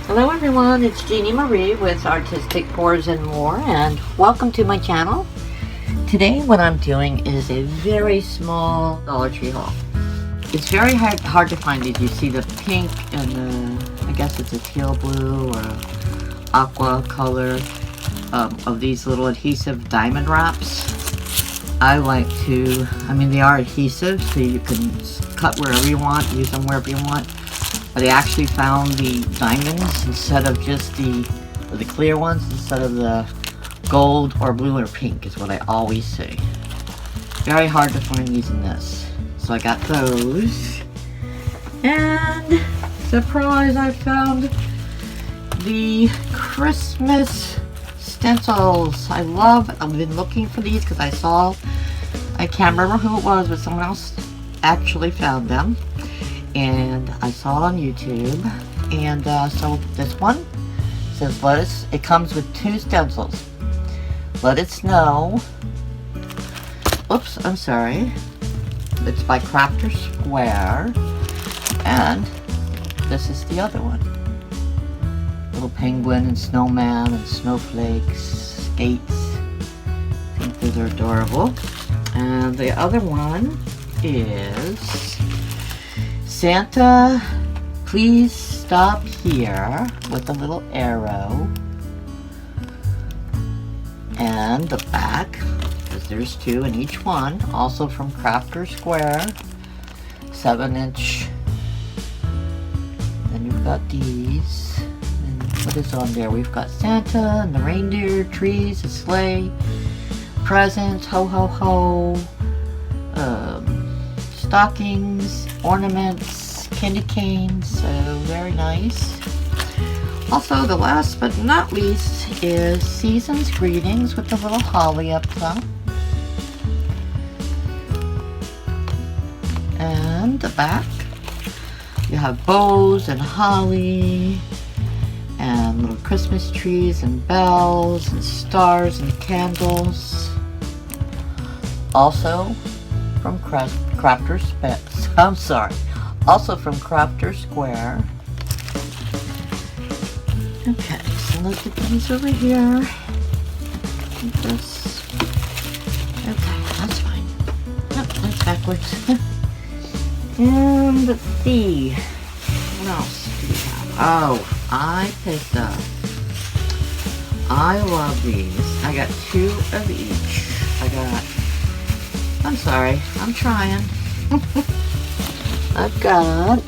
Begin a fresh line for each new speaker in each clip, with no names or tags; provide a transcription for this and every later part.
Hello everyone, it's Jeannie Marie with Artistic Pours and More, and welcome to my channel. Today what I'm doing is a very small Dollar Tree haul. It's very hard to find these. You see the pink and the, I guess it's a teal blue or aqua color of these little adhesive diamond wraps. I like to, they are adhesive, so you can cut wherever you want, use them wherever you want. But I actually found the diamonds instead of just the clear ones, instead of the gold or blue or pink is what I always say. Very hard to find these in this. So I got those. And surprise, I found the Christmas stencils. I've been looking for these because I can't remember who it was, but someone else actually found them. And I saw it on YouTube, and so this one says it comes with 2 stencils. Let It Snow. Oops, I'm sorry. It's by Crafter Square, and this is the other one. Little penguin and snowman and snowflakes, skates. I think those are adorable. And the other one is Santa, Please Stop Here, with a little arrow. And the back, because there's 2 in each one, also from Crafter Square, 7-inch. Then you've got these. And what is on there? We've got Santa and the reindeer, trees, a sleigh, presents, ho ho ho, stockings, ornaments, candy canes, so very nice. Also, the last but not least is Season's Greetings with the little holly up top. And the back, you have bows and holly and little Christmas trees and bells and stars and candles. Also from also from Crafter Square. Okay, so let's get these over here. This. Okay, that's fine. Yep, that's backwards. And let's see. What else do we have? Oh, I picked up. I love these. I got 2 of each. I'm sorry, I'm trying. I've got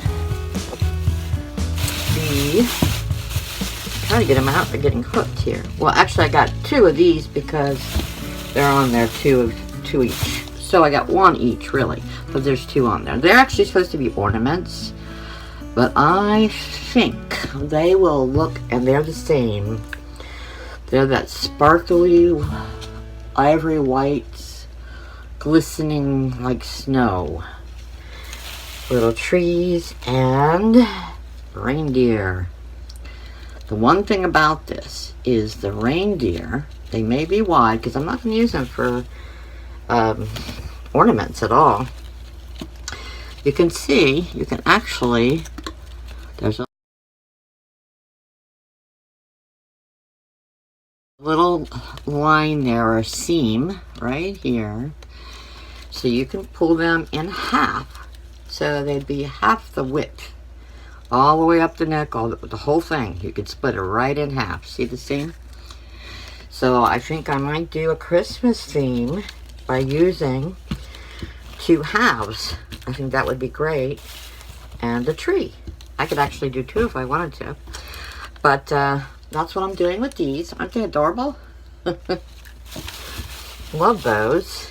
trying to get them out. They're getting hooked here. Well, actually, I got 2 of these because they're on there, 2 each. So I got 1 each, really, but there's 2 on there. They're actually supposed to be ornaments, but I think they will look, and they're the same. They're that sparkly, ivory white, glistening like snow. Little trees and reindeer. The one thing about this is the reindeer, they may be wide because I'm not going to use them for ornaments at all. You can see, actually, there's a little line there, or a seam right here. So you can pull them in half. So they'd be half the width. All the way up the neck, the whole thing. You could split it right in half. See the seam? So I think I might do a Christmas theme by using 2 halves. I think that would be great. And a tree. I could actually do 2 if I wanted to. But that's what I'm doing with these. Aren't they adorable? Love those.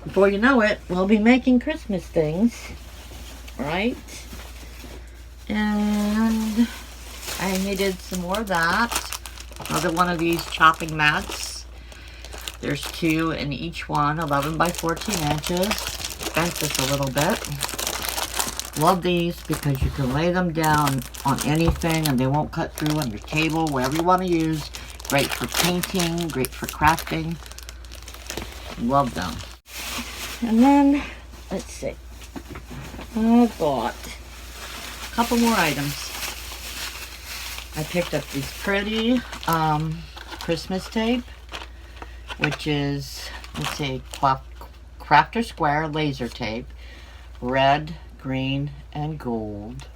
Before you know it, we'll be making Christmas things, right? And I needed some more of that. Another one of these chopping mats. There's 2 in each one, 11 by 14 inches. Bent this a little bit. Love these because you can lay them down on anything and they won't cut through on your table, wherever you want to use. Great for painting, great for crafting. Love them. And then, let's see. I bought a couple more items. I picked up this pretty Christmas tape, which is, let's see, Crafter Square laser tape, red, green, and gold.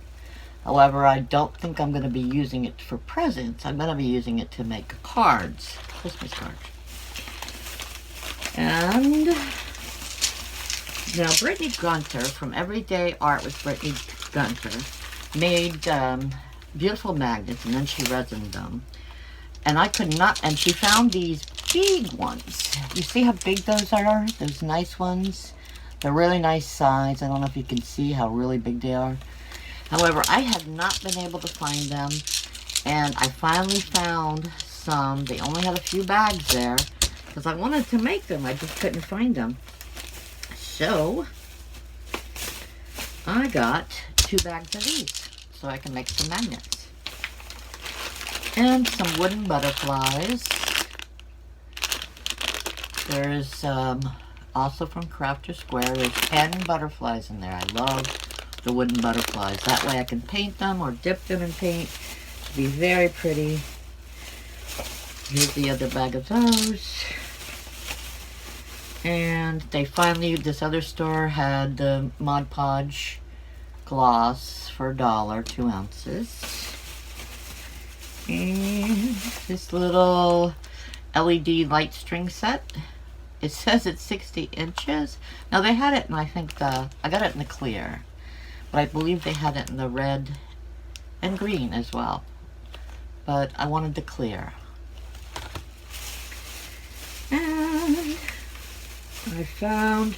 However, I don't think I'm going to be using it for presents. I'm going to be using it to make cards, Christmas cards. And now Brittany Gunter from Everyday Art with Brittany Gunter made beautiful magnets, and then she resined them. And I could not, and she found these big ones. You see how big those are? Those nice ones? They're really nice size. I don't know if you can see how really big they are. However, I had not been able to find them, and I finally found some. They only had a few bags there, because I wanted to make them. I just couldn't find them. So, I got 2 bags of these, so I can make some magnets. And some wooden butterflies. There's also from Crafter Square, there's 10 butterflies in there. I love the wooden butterflies. That way I can paint them or dip them in paint. It'll be very pretty. Here's the other bag of those. And they finally, this other store had the Mod Podge gloss for $1, 2 ounces. And this little LED light string set. It says it's 60 inches. Now they had it in, I think I got it in the clear. But I believe they had it in the red and green as well. But I wanted the clear. And I found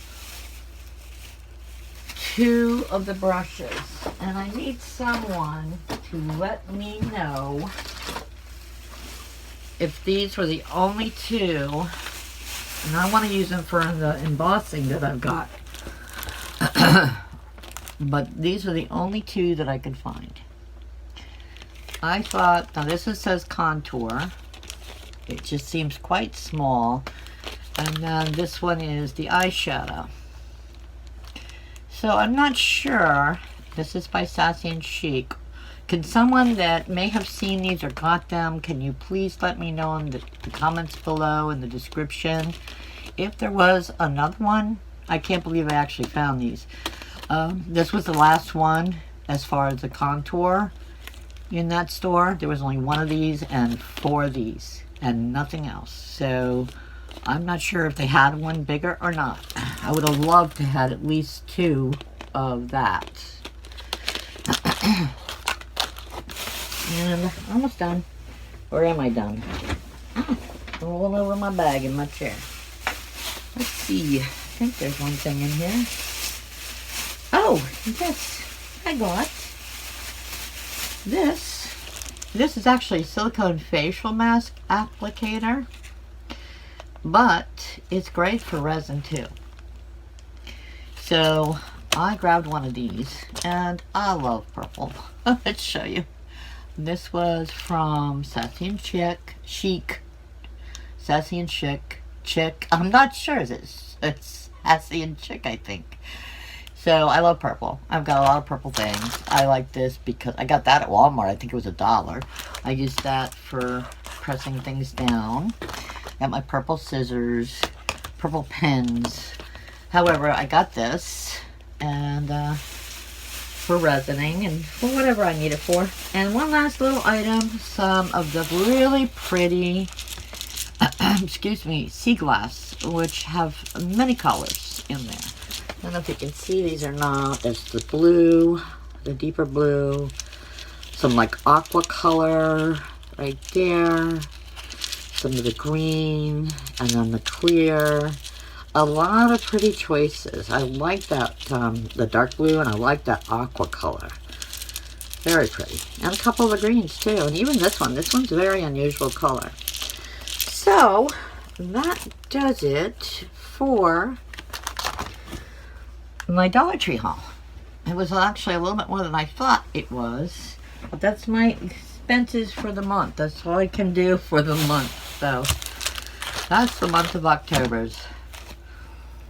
2 of the brushes. And I need someone to let me know if these were the only 2. And I want to use them for the embossing that I've got. But these are the only 2 that I could find. I thought, now this says contour. It just seems quite small. And then this one is the eyeshadow. So I'm not sure. This is by Sassy and Chic. Can someone that may have seen these or got them, can you please let me know in the comments below, in the description, if there was another one? I can't believe I actually found these. This was the last one as far as the contour in that store. There was only 1 of these and 4 of these and nothing else. So I'm not sure if they had one bigger or not. I would have loved to have at least 2 of that. And I'm almost done. Or am I done? I'm rolling over my bag in my chair. Let's see. I think there's one thing in here. Oh, yes. I got this. This is actually a silicone facial mask applicator. But it's great for resin too. So I grabbed one of these. And I love purple. Let's show you. This was from Sassy and Chic. Sassy and Chic. I'm not sure. It's Sassy and Chic, I think. So I love purple. I've got a lot of purple things. I like this because I got that at Walmart. I think it was $1. I used that for pressing things down. Got my purple scissors, purple pens. However, I got this and for resining and for whatever I need it for. And one last little item, some of the really pretty, excuse me, sea glass, which have many colors in there. I don't know if you can see these or not. There's the blue, the deeper blue, some like aqua color right there, some of the green, and then the clear. A lot of pretty choices. I like that, the dark blue, and I like that aqua color. Very pretty. And a couple of the greens too. And even this one. This one's a very unusual color. So, that does it for my Dollar Tree haul. It was actually a little bit more than I thought it was. But that's my expenses for the month. That's all I can do for the month. So, that's the month of October's.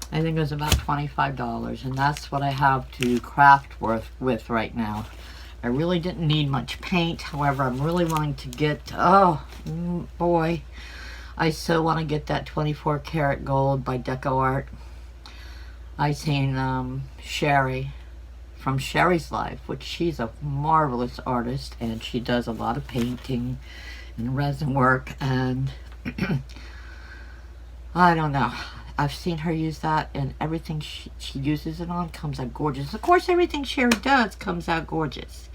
I think it was about $25, and that's what I have to craft with right now. I really didn't need much paint. However, I'm really wanting to get, oh boy, I so want to get that 24 karat gold by Deco Art. I seen Sherry from Sherry's Life, which she's a marvelous artist, and she does a lot of painting and resin work, and I don't know. I've seen her use that, and everything she uses it on comes out gorgeous. Of course, everything Sherry does comes out gorgeous.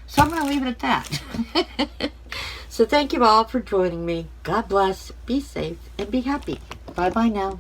So I'm going to leave it at that. So thank you all for joining me. God bless, be safe, and be happy. Bye-bye now.